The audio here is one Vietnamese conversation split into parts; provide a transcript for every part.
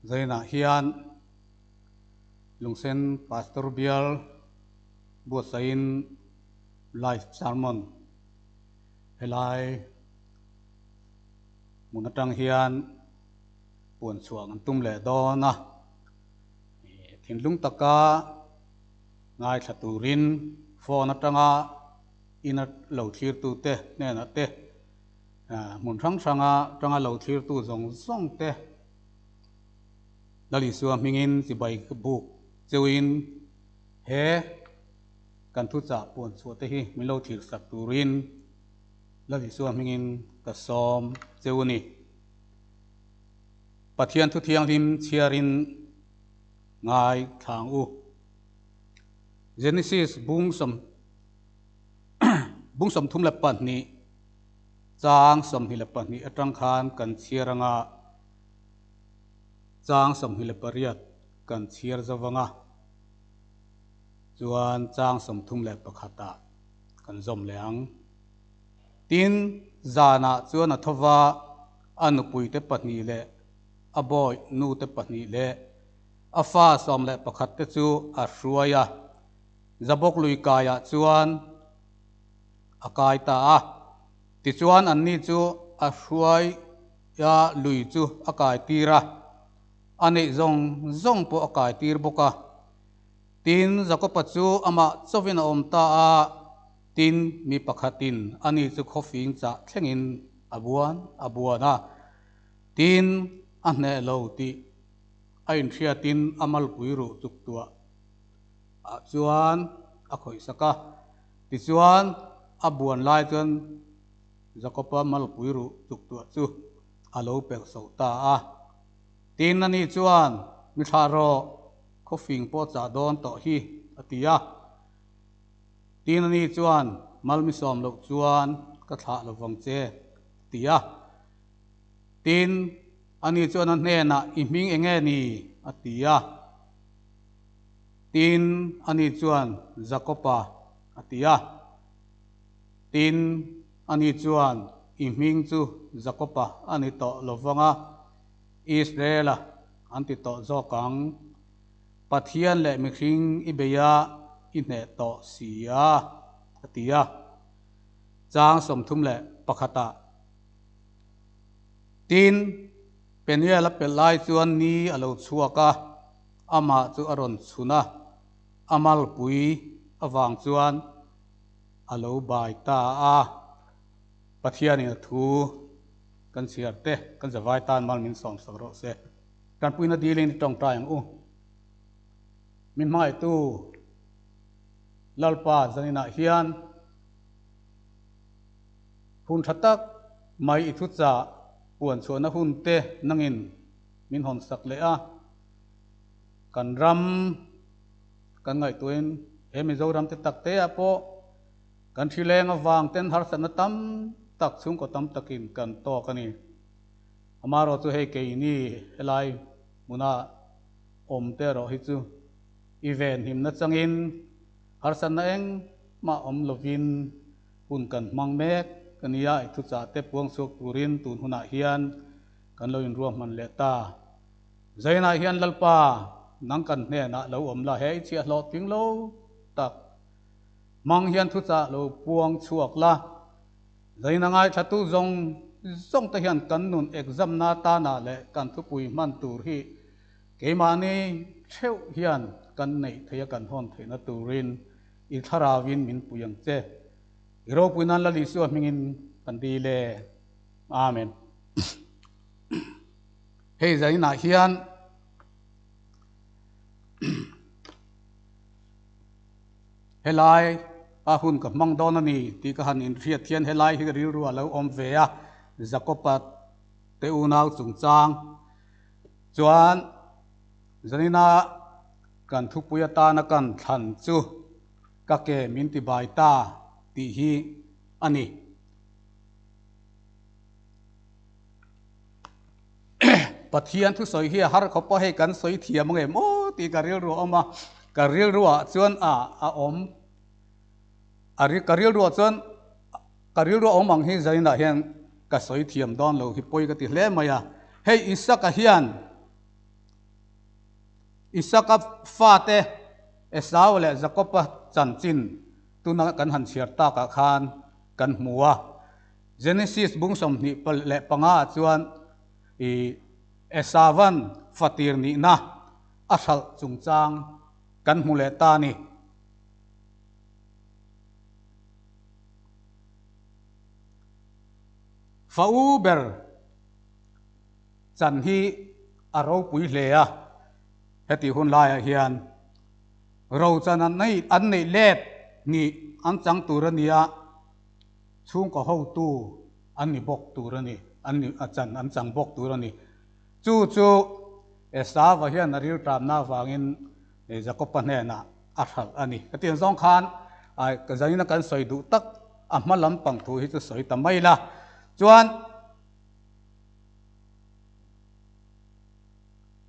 zaina hian lungsen pastor bial buasain live sermon helai munatang hian puan chuang an tum le dona thinlung taka ngai thaturin phone atanga ina lo thlir tu te nena te mun thang tanga lo thlir tu zong te lali suam mingin si bai buk chewin he kan thu cha puan chu te hi mi lo thlir sak turin lali suam mingin ka som chewni pathian thu thiang lim chiarin ngai thang u Genesis bung som thum la pan ni chang som hi la pan ni atang khan kan chiaranga chang som hi la pariat kan chiar zawanga chuan chang som thum la pakhata kan zom leang tin zana chuan athawa anupui te pahni le aboi nu te pahni le afa som le pakhat te chu a hruaya zabok lui kaya chuan akai ta ti chuan an ni chu a hruai ya lui chu akai tira ani zong po akai tir boka tin zakopa chu ama chowin om ta a tin mi pakhatin ani chu khofing cha thlengin abuana tin a hne lo ti a in thria tin amal puiru chuk tua chuan a khoi saka ti chuan a buan lai chuan zakopa mal puiru chuk tua chu a lo pek so ta a tin ani chuan mi tharo khofing po cha don to hi atia tin ani chuan mal mi som lo chuan ka tha lo wang che tia tin ani chuan an hne na I hming enge ni atia tin ani chuan zakopa atia tin ani chuan I hming chu zakopa ani to lovanga Israela anti to zokang pathian le mihring ibeya inhe to sia atia chang som thum le pakhata tin penia la pelai chuan ni alo chuaka ama chu aron chuna amal pui awang chuan alo bai ta a pathian in thu kan siar te kan zawai tan mal min som soro se kan puina dealing tong tayang min mai tu lalpa zanina hian hun thatak mai I thu cha puan chuana hun te nangin min hon sak le a kan ram kan ngai tuin hemi zo ram te tak te a po kan thileng awang ten har sana tam tak chung ko tam takin kan to kani amaro chu hei ke ni helai muna om te ro hi chu event him na changin har sana eng ma om lovin hun kan mang mek kania I thu cha te puang sok turin tun huna hian kan lo in ruam man le ta zaina hian lalpa nang kan hne na lo om la hei chi lo ting lo tak mang hian thu cha lo puang chuak la zaina ngai thatu zong ta hian kan nun exam na ta na le kan thu pui man tur hi keimani theu hian kan nei theya kan hon theina turin I tharawin min puyang che iro puinan la li su mingin pandile amen hei zaina hian helai a hun ka mang don ani ti ka han in thria thian helai hi ri ru alo om ve a zakopat te unau chung chang chuan zanina kan thu puya ta na kan than chu ka ke min ti bai ta ti hi ani pathian thu soi hi har khopa hei kan soi thiam nge mo ti ka ril ru oma ka ril ru chuan a om ari ka ril ru chuan ka ril ru om ang hi zaina hian ka soi thiam don lo hi poi ka ti hle maya hei isaka hian Isaka fate Esau le Jacob chan chin tuna kan han siar ta ka khan kan hmuwa Genesis bungsom ni le panga chuan Esawan fatir ni na asal chungchang kan hmu le ta ni Fauber chan hi aro pui hle a heti hun lai hian ro chan an nei let ni an chang turania chung ko ho tu an ni bok turani an ni achan an chang bok turani chu esa wa hian aril tam na wangin Jacob ne na athal ani katian zong khan ai ka zaina kan soi du tak amma lam pang thu hi chu soi tamai la chuan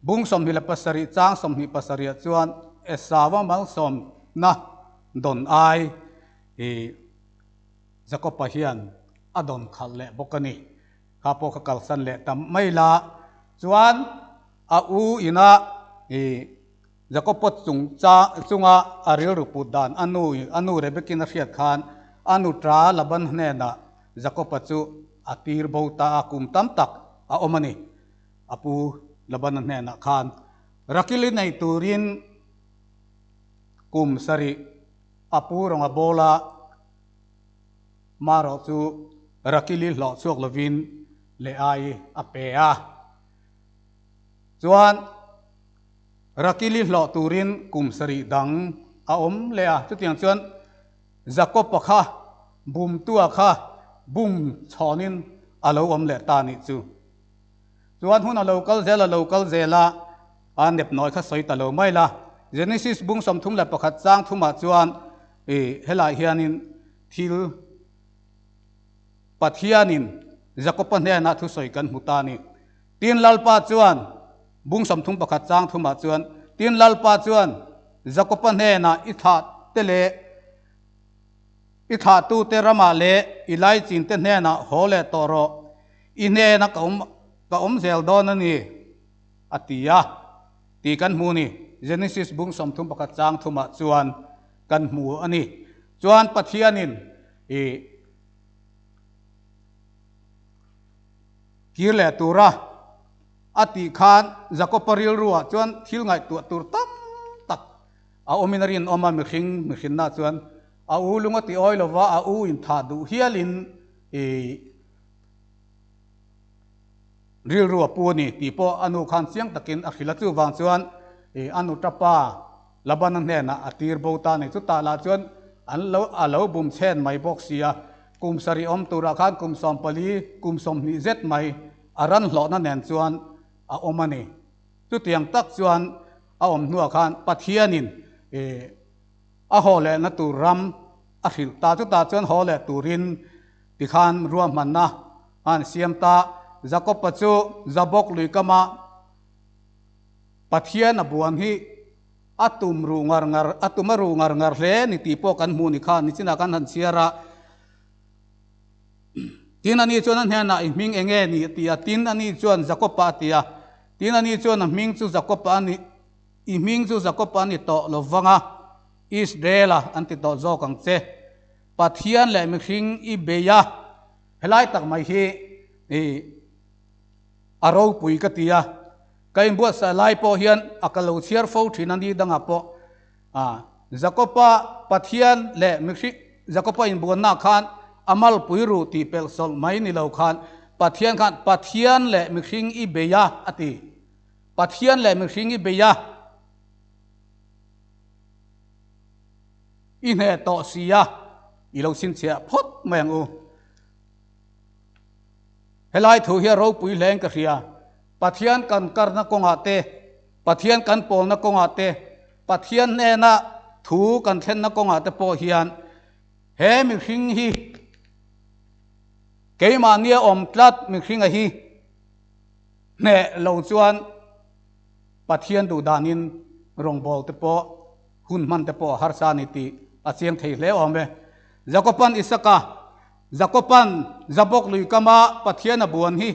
bung som hi la pasari chang som hi pasari chuan Esawa mal som na don ai Jacob hian adon khal le bokani kapo ka kalsan le tam mai la chuan a u ina Jacob chunga aril rupu dan anu rebekin riat khan anu tra laban hne na Jacob chu atir bota akum tam tak a omani apu laban hne na khan rakili nei turin kum sari apu ronga bola maro chu rakili lo chuak lovin le ai apea chuan rakili lo turin kum sari dang a om le a chu tiang chuan Jacob kha bum tua kha bum chonin alo om le ta ni chu chuan hun a local zela an nep noi kha soi ta lo mai la Genesis bung som thum la pakhat chang thuma chuan helai hianin thil pathianin Jacob ne na thu soi kan hutani tin lalpa chuan bung som thum pakhat chang thuma chuan tin lalpa chuan Jacob ne na itha tele itha tu te rama le ilai chin te ne na hole toro ine na ka zel don ani atia ti kan mu ni Genesis bung som thum pakhat chang thuma chuan kan mu ani chuan pathianin kirle tura ati khan Jacob paril ruwa chuan thil ngai tu tur tam tak a ominarin oma mi khin na chuan a u lunga ti oi lova a u in tha du hialin ril ruwa pu ni ti po anu khan siang takin a khila chu wang chuan anu tapa laban hne na atir bota ni chu ta la chuan an lo alo bum chen mai box sia kum sari om tura khan kum som pali kum som ni zet mai aran hlo na nen chuan a omani chu tiang tak chuan a om nuwa khan pathianin a hole na tu ram a hil ta chu ta chuan hole turin ti khan ruam man na an siam ta Jacob chu zabok lui kama pathian abuan hi atum ru ngar ngar hle ni ti po kan mu ni khan ni china kan han siara tin ani chuan an hna ming enge ni tia tin ani chuan Jacob pa tia tin ani chuan ming chu Jacob ani ming chu Jacob ani to lovanga Israel anti to zo kang che pathian le mi hring i beya helai tak mai hi aro pui ka tia kai bu sa lai po hian akalo chiar fo thin ani danga po Jacob pathian le mi hring Jacob in buan na khan amal puiru ti pel sol mai ni lo khan pathian le mi hring i beya ati pathian le mi hring i beya in he to sia i lo sin chia phot meng u helai thu hi ro pui leng ka ria pathian kan kar na konga te pathian kan pol na konga te pathian ne na thu kan thlen na konga te po hian he mi hring hi keima nia om tlat mi hring a hi ne lo chuan pathian du danin rong bol te po hun man te po har sa ni ti a chiang thei hle ome Jacoban Isaka Jacoban Jabok lui kama pathian abuan hi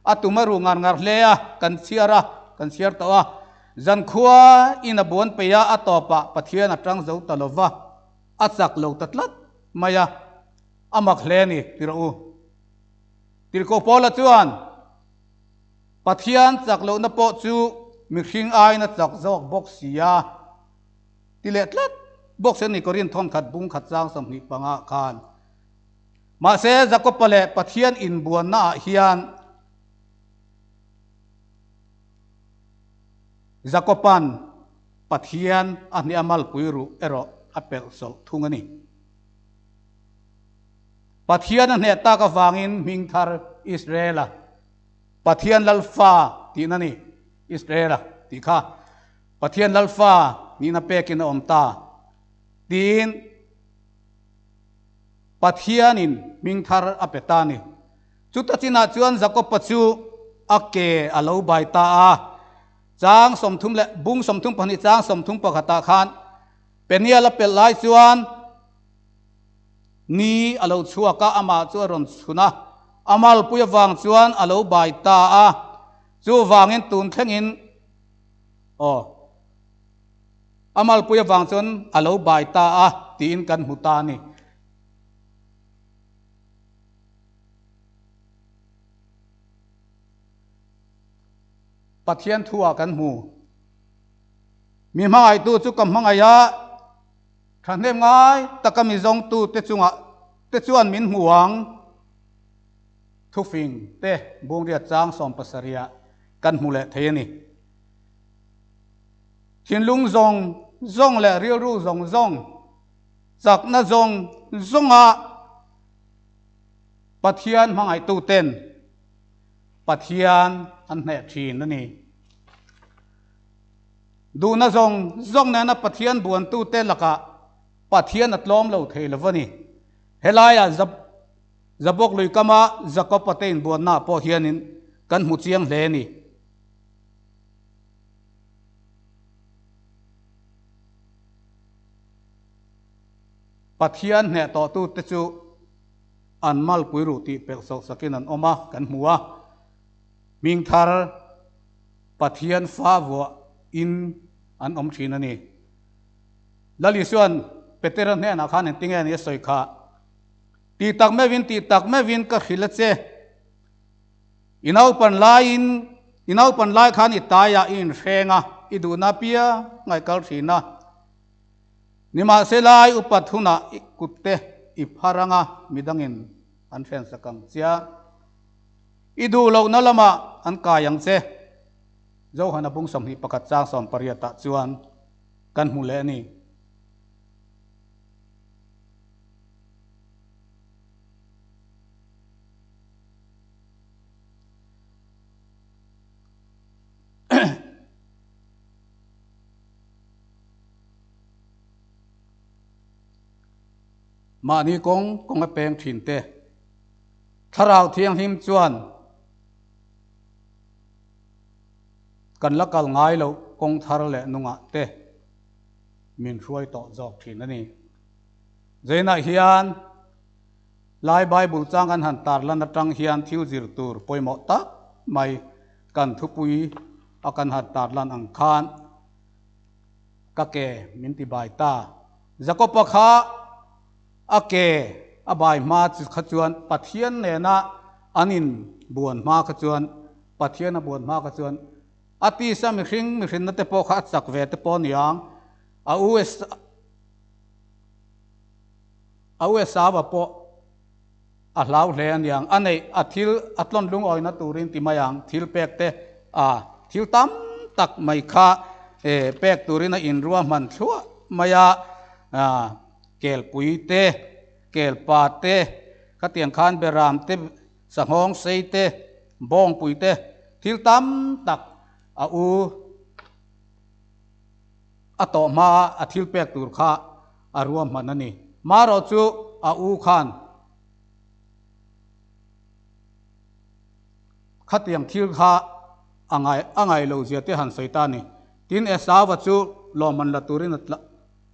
atumaru ngar hlea kan siar tawa dân khua in a buôn peya atopa pathian atrang zo talova achak lo tatlat maya amak hleni tiru tirko pola chuan pathian chak lo na po chu mi hring ai na chak zok bok sia tiletlat bok sen ni korin thon khat bung khat chang som ni panga khan ma se zakopale pathian in buan na hian zakopan pathian ani amal puiru ero apel sol thungani pathian ne ta ka wangin mingthar israela pathian lalfa tinani israela tikha pathian lalfa ni na pekin omta tin pathianin mingthar apetani chutachina chuan zakopachu ake alo baita a chang somthum le bung somthum pani chang somthum pakhata khan penia la pel lai chuan ni alo chuaka ama chu ron chuna amal puya wang chuan alo baita a chu wangin tun thlengin amal puya wang chuan alo baita a tin kan hutani pathian thua kan mu mi mangai tu chu kam mangaya thanem ngai takami zong tu te chuan min huang thufing te bung ria chang som pasaria kan mule theni thinlung zong le riu ru zong chak na zonga pathian mangai tu ten pathian an ne thin ani du na zong na pathian buan tu te laka pathian atlom lo thei lovani helaya zabok lui kama zakopatein buan na po hianin kan mu chiang hle ni pathian ne to tu te chu an mal puiru ti pel so sakin an oma kan muwa mingthar pathian fa wa in an om thin ani lali suan peteran ne na khan tinge ni soi kha ti tak me win ka khilache inau pan lai khan itaya in renga iduna pia ngai kal thina nima selai upathuna kutte ipharanga midangin an fen sakang chia idu lo na lama an kayang che zo hana bung som hi pakat chang som pariata chuan kan hule ni ma ni kong a peng thin te tharau thiang him chuan kan lakal ngai lo kong thar le nunga te min hruai to jok thin ani zeina hian lai bible chang an han tar lan atang hian thiu zir tur poimo ta mai kan thupui akan han tar lan ang khan ka ke min ti bai ta zakopa kha ake abai ma khachuan pathian ne na anin buan ma khachuan pathian a buan ma khachuan ati sa mi hring na te po kha chak ve te po niang a us ba po a hlau hle an yang anei athil atlon lung oi na turin ti mayang thil pek te thil tam tak mai kha pek turin a in ruwa man thua maya kel pui te kel pa te khatiang khan beram te sangong sei te bong pui te thil tam tak a u ato ma athil pek tur kha aruam manani maro chu a u khan khatiang thil kha angai lo zia te han soitani tin esawa chu loman la turin atla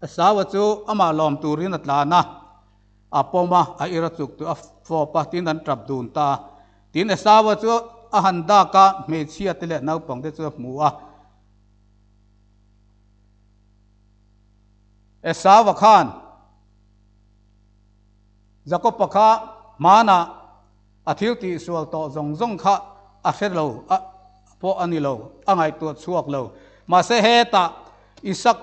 esawa chu ama lom turin atla na apoma a ira chuk tu a fo pa tin an trap dun ta tin esawa chu a handa ka me chia tele nau pang te chu muwa esa wakhan Jacob pakha mana athil ti sual to zong kha a kher lo a po ani lo angai tu chuak lo ma se he ta Isaac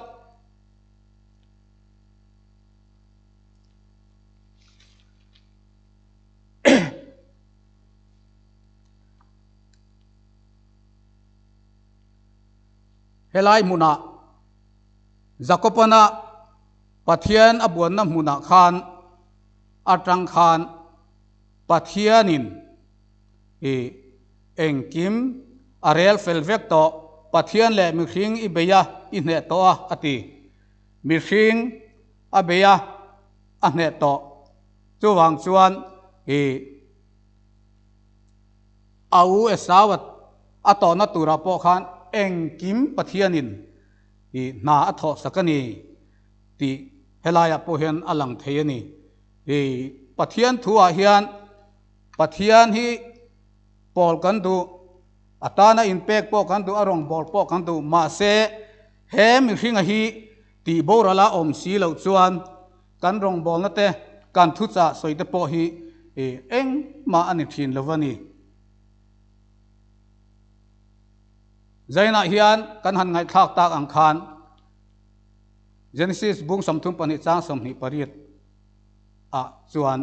helai muna Jacobana pathian abuan na muna khan atang khan pathianin engkim arel felvek to pathian le mi hring ibeya inhe to ati mi hring abeya ahne to chuwang chuan au esawat atona tura po khan engkim pathianin na atho sakani ti helaya po hian alang theiani pathian thua hian pathian hi pol kan du atana inpek po kan du arong bol po kan du ma se he mi hringa hi ti borala om si lo chuan kan rong bol na te kan thu cha soite po hi eng ma ani thin lovani zaina hian kan han ngai thak tak ang khan Genesis bung samthum pani chang som ni parit a chuan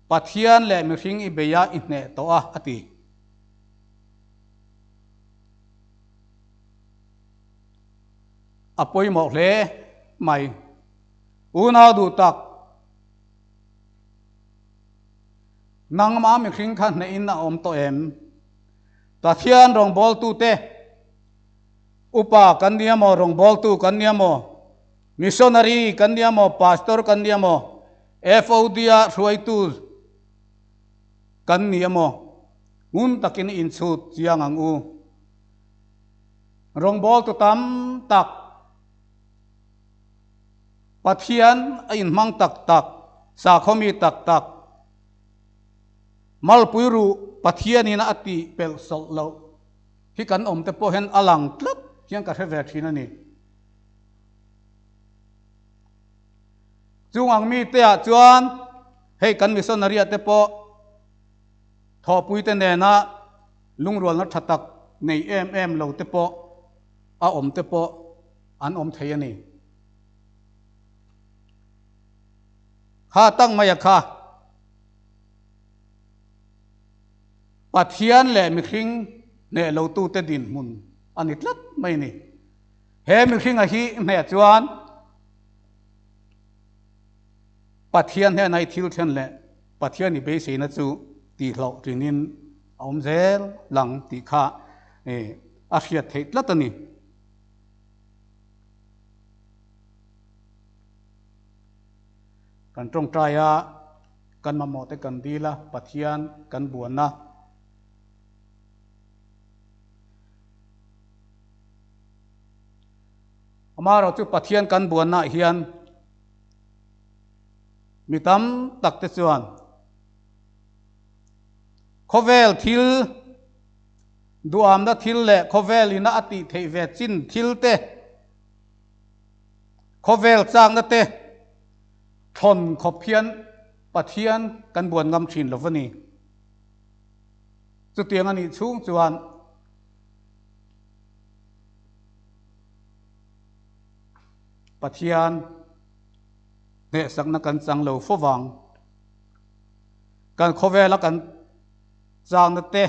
pathian le mi hring ibeya inne to ati apoi mo hle mai una du tak nang ma mi hring khan ne in na om to em pathian rong bol tu te upa kan niamo rong bol tu kan niamo missionary kan niamo pastor kan niamo FODia ruai tu kan niamo ngun takin in chut chiang ang u rong bol tu tam tak pathian in mang tak tak sa khomi tak tak mal puiru pathian ina ati pel sol lo hi kan om te po hen alang tlat hian ka hrever thina ni chung ang mi te a chuan hei kan missionary ate po tho pui te ne na lungrol na thatak nei em lo te po a om te po an om thei ani kha tang maya kha pathian le mi hring ne lo tu te din mun ani tlat mai ni he mi hring a hi ne chuan pathian he nai thil then le pathian ni be se na chu ti hlo trinin om zel lang ti kha a hriat thei tlat ani kan trong traya kan ma mo te kan dila pathian kan buana amaro chu pathian kan buana hian mitam takte chuan khovel thil duam da thil le khovel ina ati thei ve chin thil te khovel chang na te thon khophian pathian kan buan ngam thin lovani chu tiang ani chung chuan pathian ne sakna kan chang lo fowang kan khovel kan chang na te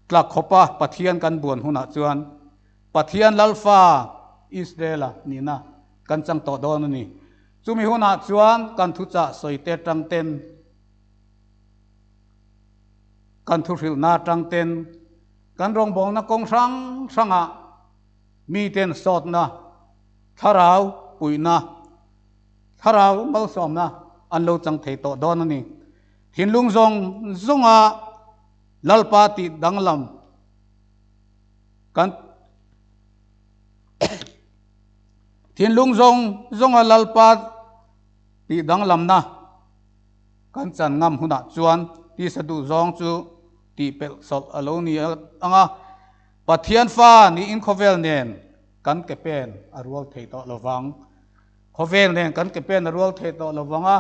tlak khopa pathian kan buan huna chuan pathian lalfa Israel nina kan chang to don ni chumi huna chuan kan thu cha soite tang ten kan thu ril na tang ten kan rong bong na kong sanga mi ten sot na tharau puina tharau mal som na an lo chang thei to don ni hinlung zonga lalpa ti danglam kan thinlung zonga lalpa ti danglam na kan chan ngam huna chuan ti sadu zong chu ti pel sol alo ni anga pathian fa ni in khovel nen kan ke pen arual thei to lawang khovel nen kan ke pen arual thei to lawanga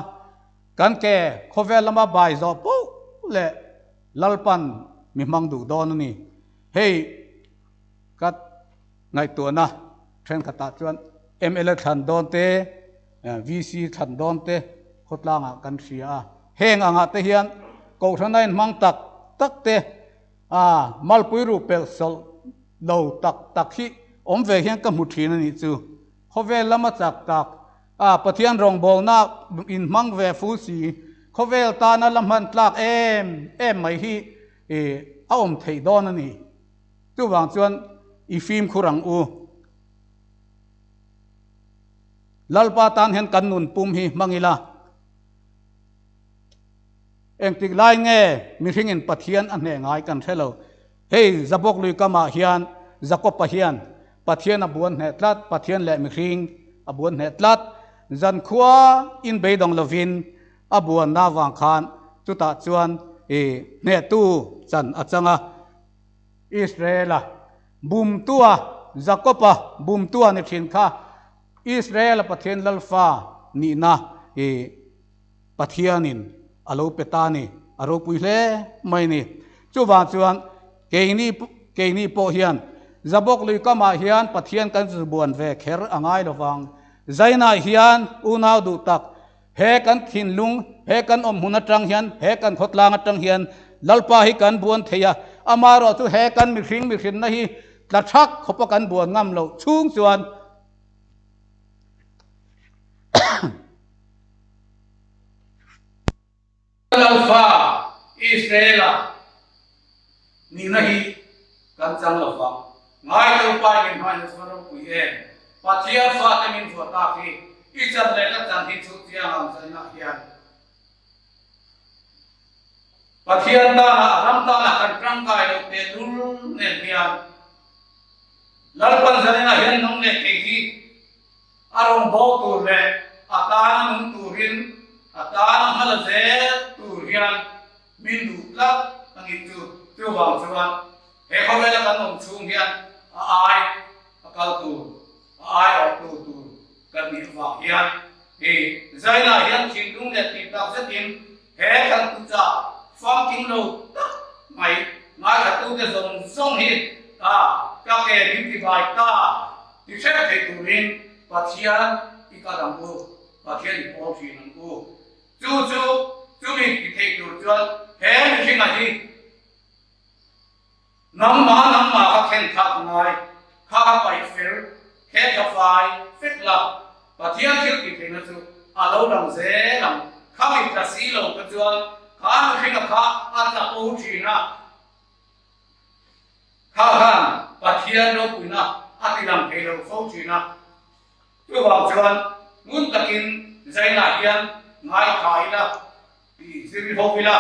kan ke khovel lama bai zo pu le lalpan mi mang du don ni hey kat ngai tu na tren khata chuan ML than don te VC than don te khotlanga kan ria heng anga te hian ko thanain mang tak tak te malpui ru pel sol lo tak hi om ve hian ka mu thin ani chu khovel lama chak tak pathian rong bol na in mang ve fu si khovel ta na lamhan tlak em mai hi a om thei don ani chu wang chuan I phim khurang u lalpa tan hen kan nun pum hi mangila engtik lai nge mi ringin pathian an ne ngai kan thelo hey zabok lui kama hian zakop hian pathian abuan he tlat pathian le mi ring abuan he tlat zan khua in beidong lovin abuan na wang khan chuta chuan ne tu chan achanga Israela bum tua zakopa bum tua ni thin kha Israel pathian lalfa ni na pathianin alo petani aro puile mai ni chuwa chuan keini po hian zabok lui kama hian pathian kan zubuan ve kher angai lowang zaina hian unau du tak he kan thinlung he kan om huna tang hian he kan khotlang atang hian lalpa hi kan buan theya amaro chu he kan mi hring na hi tla thak khopa kan buan ngam lo chung chuan lalfa Israela ni nahi kan chang lalfa ngai to pa ni mai na soro pui pathia fa te min fa ta ki ichar le ka chan hi chu tia ngam sai na hian pathia ta na ram ta na kan trang kai lo te lul ne hian lalpan zanena hian nong ne te hi arong bo tu le atana nung turin atana halaze turian min du lak angi tu wang chuan he khawela kan om chung hian ai akal tu ai au tu kan ni wa hian zaina hian thingdung le ti tak zetin he kan tu cha fam king lo mai ngai ka tu te zong hi ka ke rim ti bai ta ti se te turin pathian ikadam ko pathian I pol thi nan ko chu mi ki thei tur chuan he mi thinga hi nam ma ka khen thak ngai kha pai fer he ka fai fit la pathian thil ki thei na chu alo dang ze lam kha mi ta si lo ka chuan kha mi thinga kha an ta po thi na kha pathian lo puina atilam thei lo fo thi na chu wang chuan mun takin zaina hian ngai khai la ziri hopila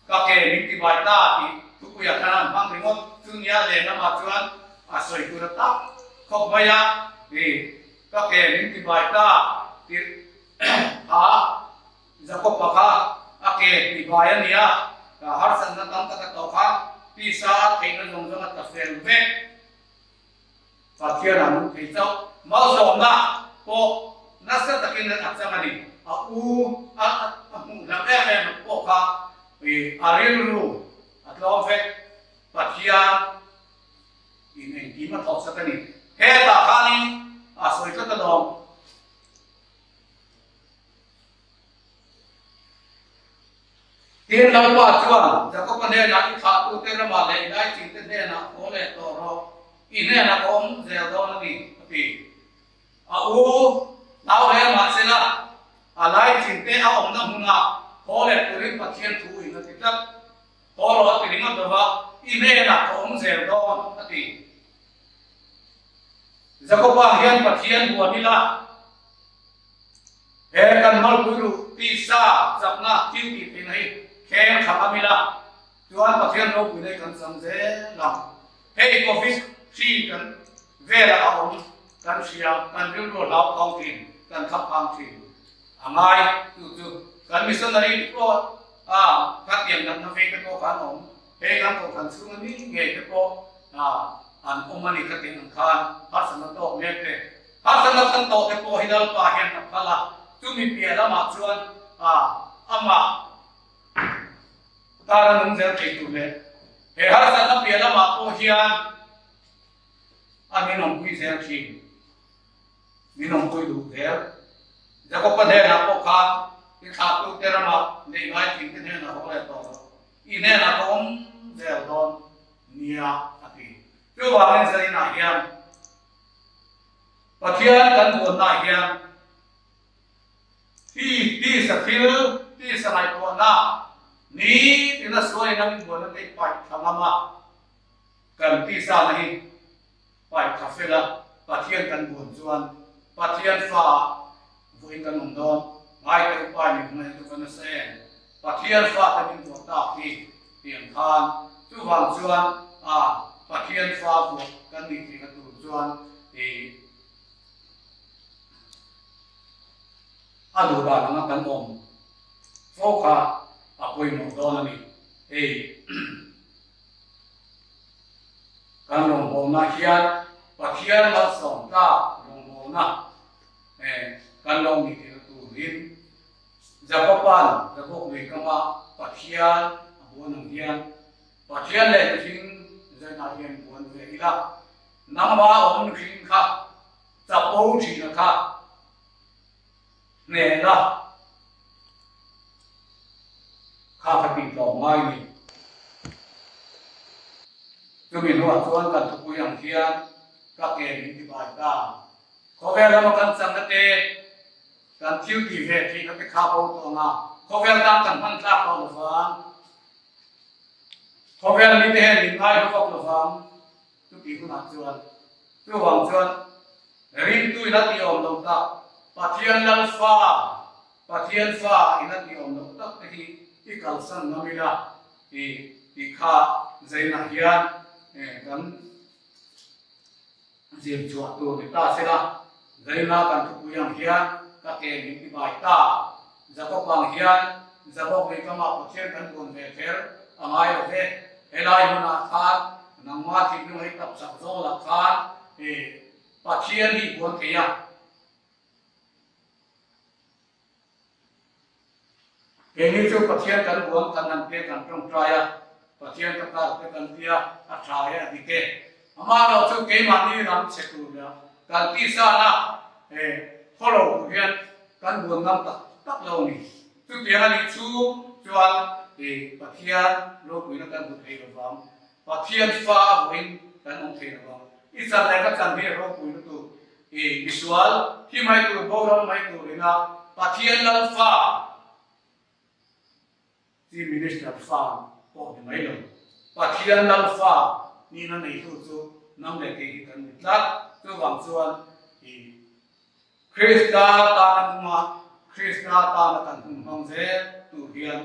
ka ke nikti bai ta ti tukuya thanan mang ringot tunya le na ma chuan asoi tu ta khop maya ka ke nikti bai ta ti zakop pa ake ti bai ania ka har san na tam ta to kha ti sa thein na jong jong ta fel ve pathian anu thei chau mau zom na po nasa takin na atsamani la em po kha arilu atlofe pathia in ki ma thok sakani he ta khani asoi ka dom tin lam pa chuan jakob ne na ki kha tu te na ma le dai ching te ne na ko le to ro I ne na kom zel don ni pi tao le ma se la alai chin te a om na huna hole turin pathian thu in na tikap holo tiring a dawa I ne na kom zel don ati zakoba hian pathian buanila he kan mal puru ti sa zapna tin ti pinai khen khamamila tuan pathian no pune kan samje la he office chi kan vera om kan sia kan bil ro lau kong tin kan khap phang tin angai tu kan missionary ko ka tiam na fe ko kan om he kan ko kan su ni nge ko an omani ka tin khan hasan to mek te hasan kan to te po hidal pa hian ka phala tumi pia lama chuan ama tara nung zer te tu le he hasan pia lama po hian ani nong pui zer chi ni nong pui du zer jago pa de na po kha ki kha tu te rama nei ngai tin te na ho le to ine na tom zer don nia ati tu wa len sai na hian pathian kan buat na hian ti sakil ti sanai ko na ni tina soi na min buat na pai thangama kan ti sa nahi pai khafela pathian kan buat chuan pathian fa voi kan om don ngai ka pai ni mai tu kan se pathian fa kan min buat ta ki tiang khan tu wang chuan pathian fa buat kan ni ti ka tu chuan adu ba na kan om foka apoi no don ni kan long bo na hian pathian la som ta long bo na kan long ni ti tu rin japapan jabok ni kama pathian abo nang hian pathian le thing zai na hian bon ve ila nangwa om thing kha chapo thi na kha nè đó khá phải bị bỏ ngay đi cho mình nói cho anh cần thực hiện hàng thiên các nghề những cái bài ta có vẻ là một cần sang cái tê cần thiếu gì về thì cái khá bao to nào có vẻ đang cần phân ra còn là vâng có vẻ là như thế mình ai nó không là vâng tôi bị cũng làm cho anh tôi hoàng cho anh riêng tôi đã đi ổn đồng ta pathian lal fa pathian fa ina ti om no tak hi ti kalsan namila ti kha zaina hian kan jil chuat tu ni ta sela zaina kan thu yang hian ka ke ni ti bai ta zakop bang hian zakop ni kama pathian kan gon ve fer angai lo ve elai huna khan nangma ti ni hei tap sak zo la khan pathian hi gon ke ya ini tu pathian kan buang kan pe kan trong traya pathian ka ta pe kan pia a traya dike ama lo chu ke ma ni ram che tu ya kan ti sa na follow hian kan buang ngam tak lo ni tu pia ni chu chuan pathian lo pui na kan bu thei lo wam pathian fa win kan ong thei lo wam i sa la ka kan be ro pui tu visual hi mai tu bo ro mai tu ina pathian lal faที่มินิสเตอร์ฟ้าก็ไม่ไม่ลงpathian lal faนี่นั่นเองทุกๆน้ำเล็กที่กันมิตรตัวบางส่วนคริสต์ตาตานมาคริสต์ตาตานกันหุ่นฟังเสียตัวเฮียน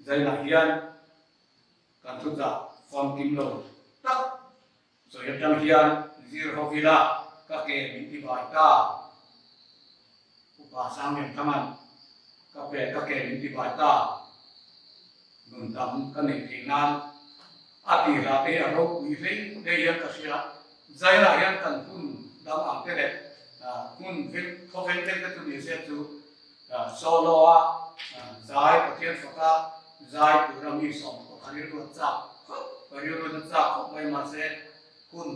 ใจหนักเฮียนกันทุกอย่างฟังกิมโลตักส่วนจังเฮียนซีร์ฮอฟิลาก็เกมิติบายตาอุปสรรคอย่างทั้งนั้นก็เป็นก็เกณฑ์ที่บายตาหนุนดำกันในที่นั้นอาทิตย์ละเดียวเราคุยเรื่องเดียร์ก็เสียใจละยังกันคุณดำอ่างเด็ดคุณฟิลเขาเป็นเด็กก็ตัวนี้เสียจูโซโล่ใจประเทศฝรั่งใจตัวเรามีสองตัวคดีรถจักรคดีรถจักรของไปมาเสียคุณ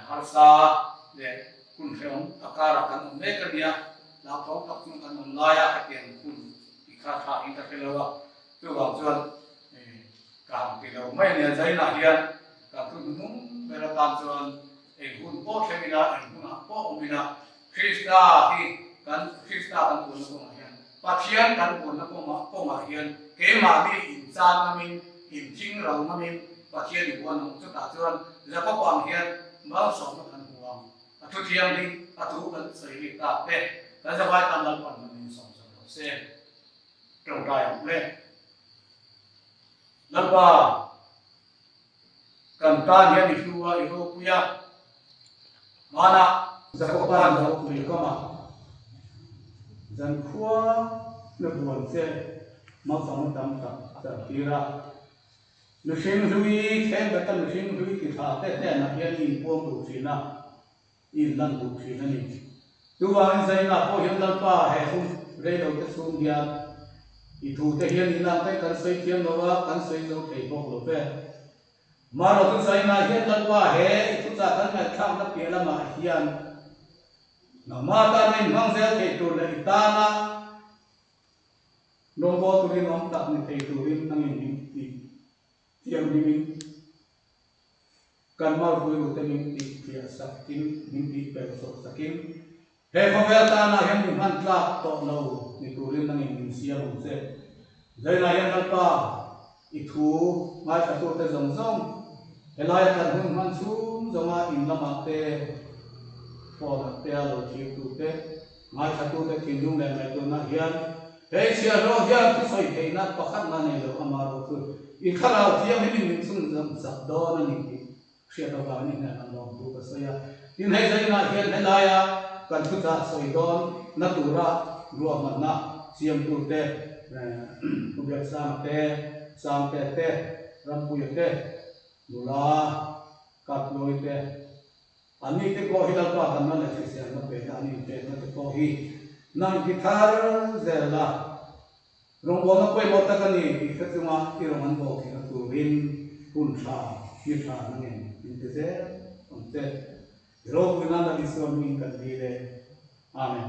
ฮาร์ซาเด็กคุณเฟรมตะการกันเมื่อกันเนี่ยเราต้องตัดสินกันมันลายอะเกี่ยงคุณอีกครั้งอินเตอร์เฟลว่าตัวเราจวนการที่เราไม่เนี่ยใจหนาเฮียนการทุนนุ่มเวลาตามจวนคุณพ่อเทมินาคุณพ่ออมินาคริสตาที่กันคริสตากันคนละคนเฮียนปัจจัยกันคนละคนมาเฮียนเกี่ยมาที่อินจานนามินอินจิงเรานามินปัจจัยที่วันนั้นจะตัดจวนแล้วก็บางเฮียนมาสอนกันหัวทุกเที่ยงนี้ทุกกันใส่ลิตาเต้แต่จะไปตามหลักมันมีสองเส้นตรงกลางเลยแล้วก็กันตาเนี่ยนี่คือว่าอีโรปุยะมานะจะก็บ้านเราคุยก็มาจันทร์ว่าเนื้อบุญเส้นมาสองดำกับจะตีระ machine hui khen bata machine hui ki tha te na hian in pom du thina in lan du thina ni tu wa in zai na po hian lan pa he khum re do te sum dia I thu te hian in lang te kan sei thiam lo wa kan sei zo thei bok lo pe ma ro tu zai na hian lan pa he I thu cha kan mai thang na pe la ma hian na ma ta nei mang zel ke tu le ta na nong bo tu ni nong tak ni thei tu rin nang in ti tiang ni min kan ma ru ru te min ti pia sakin min ti pe so sakin he khovel ta na hian ni man tlak to lo ni tu rin nang in sia mu se zai na hian kan pa I thu mai ta tu te zong zong he lai kan hun man sum zonga in lama te for te lo chi tu te mai ta tu te tin dung le mai tu na hian he sia ro hian tu soi te na pakhat na nei lo ama ro tu I kharau thiam hi min sum zam sak do na ni ti sia to ga ni na lo tu ka so ya tin he zai na hian he lai ya kan tu ta soi don na tu ra ro ma na siam tu te ubyak sang te ram pu te mula kat loi te ani te ko hilal pa kan na le se na pe ani te na te ko hi nang ki thar zela rong bo na koi mo ta kan ni ki khatuma ki rong an bo ki tu rin kun tha ki tha na nge in te se on te ro ku na na ni so min kan di le amen